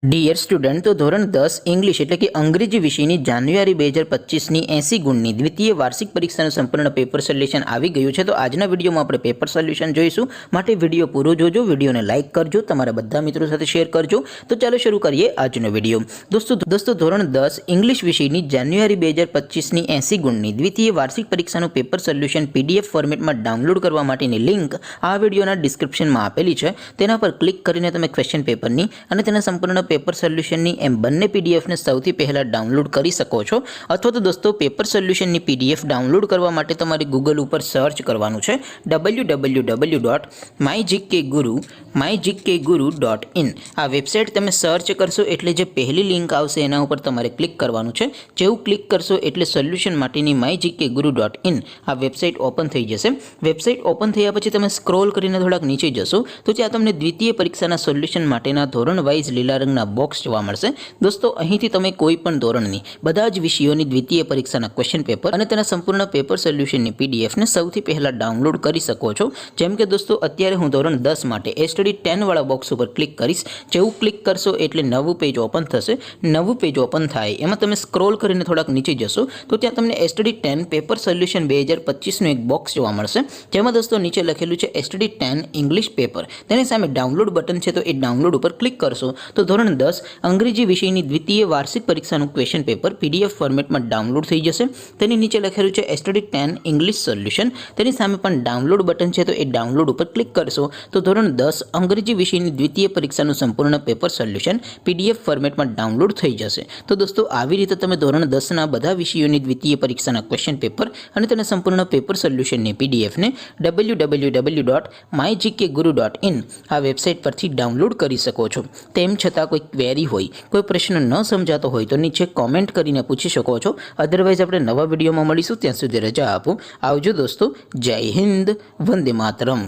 Dear student, તો ધોરણ 10 English એટલે કે અંગ્રેજી વિષયની જાન્યુઆરી 2025ની 80 ગુણની દ્વિતીય વાર્ષિક પરીક્ષાનું સંપૂર્ણ પેપર સોલ્યુશન આવી ગયું છે। તો આજના વિડીયોમાં આપણે પેપર સોલ્યુશન જોઈશું, માટે વિડીયો પૂરો જોજો, વિડીયોને લાઇક કરજો, તમારા બધા મિત્રો સાથે શેર કરજો। તો ચાલો શરૂ કરીએ આજનો વિડીયો। દોસ્તો ધોરણ 10 ઇંગ્લિશ વિષયની જાન્યુઆરી 2025ની 80 ગુણની દ્વિતીય વાર્ષિક પરીક્ષાનું પેપર સોલ્યુશન પીડીએફ ફોર્મેટમાં ડાઉનલોડ કરવા માટેની લિંક આ વિડીયોના ડિસ્ક્રિપ્શનમાં આપેલી છે। તેના પર ક્લિક કરીને તમે ક્વેશ્ચન પેપરની અને તેના સંપૂર્ણ પેપર સોલ્યુશનની એમ બંને પીડીએફને સૌથી પહેલાં ડાઉનલોડ કરી શકો છો। અથવા તો દોસ્તો પેપર સોલ્યુશનની પીડીએફ ડાઉનલોડ કરવા માટે તમારે ગૂગલ ઉપર સર્ચ કરવાનું છે www.mygkguru.in। આ વેબસાઇટ તમે સર્ચ કરશો એટલે જે પહેલી લિંક આવશે એના ઉપર તમારે ક્લિક કરવાનું છે। જેવું ક્લિક કરશો એટલે સોલ્યુશન માટેની mygkguru.in આ વેબસાઇટ ઓપન થઈ જશે। વેબસાઇટ ઓપન થયા પછી તમે સ્ક્રોલ કરીને થોડાક નીચે જશો તો ત્યાં તમને દ્વિતીય પરીક્ષાના સોલ્યુશન માટેના ધોરણ વાઇઝ લીલા રંગના બોક્સ જોવા મળશે। દોસ્તો અહીંથી તમે કોઈ પણ ધોરણની બધા જ વિષયોની દ્વિતીય પરીક્ષાના ક્વેશ્ચન પેપર અને તેના સંપૂર્ણ પેપર સોલ્યુશનની પીડીએફને સૌથી પહેલા ડાઉનલોડ કરી શકો છો। જેમ કે દોસ્તો અત્યારે હું ધોરણ 10 માટે સ્ટડી 10 વાળા બોક્સ ઉપર ક્લિક કરીશ। જેવું ક્લિક કરશો એટલે નવું પેજ ઓપન થશે। નવું પેજ ઓપન થાય એમાં તમે સ્ક્રોલ કરીને થોડાક નીચે જશો તો ત્યાં તમને સ્ટડી 10 પેપર સોલ્યુશન 2025નું એક બોક્સ જોવા મળશે। જેમાં દોસ્તો નીચે લખેલું છે સ્ટડી 10 ઇંગ્લિશ પેપર, તેની સામે ડાઉનલોડ બટન છે, તો એ ડાઉનલોડ ઉપર ક્લિક કરશો તો ધોરણ 10 અંગ્રેજી વિષયની દ્વિતીય વાર્ષિક પરીક્ષાનું ક્વેશ્ચન પેપર પીડીએફ ફોર્મેટમાં ડાઉનલોડ થઈ જશે। તેની નીચે લખેલું છે સ્ટડી 10 ઇંગ્લિશ સોલ્યુશન, તેની સામે પણ ડાઉનલોડ બટન છે, તો એ ડાઉનલોડ ઉપર ક્લિક કરશો તો ધોરણ 10 અંગ્રેજી વિષયની દ્વિતીય પરીક્ષાનું સંપૂર્ણ પેપર સોલ્યુશન પીડીએફ ફોર્મેટમાં ડાઉનલોડ થઈ જશે। તો દોસ્તો આવી રીતે તમે ધોરણ 10ના બધા વિષયોની દ્વિતીય પરીક્ષાના ક્વેશ્ચન પેપર અને તેના સંપૂર્ણ પેપર સોલ્યુશનની પીડીએફને www.mygkguru.in આ વેબસાઇટ પરથી ડાઉનલોડ કરી શકો છો। તેમ છતાં કોઈ ક્વેરી હોય, કોઈ પ્રશ્ન ન સમજાતો હોય તો નીચે કોમેન્ટ કરીને પૂછી શકો છો। અધરવાઇઝ આપણે નવા વિડીયોમાં મળીશું, ત્યાં સુધી રજા આપો। આવજો દોસ્તો, જય હિન્દ, વંદે માતરમ।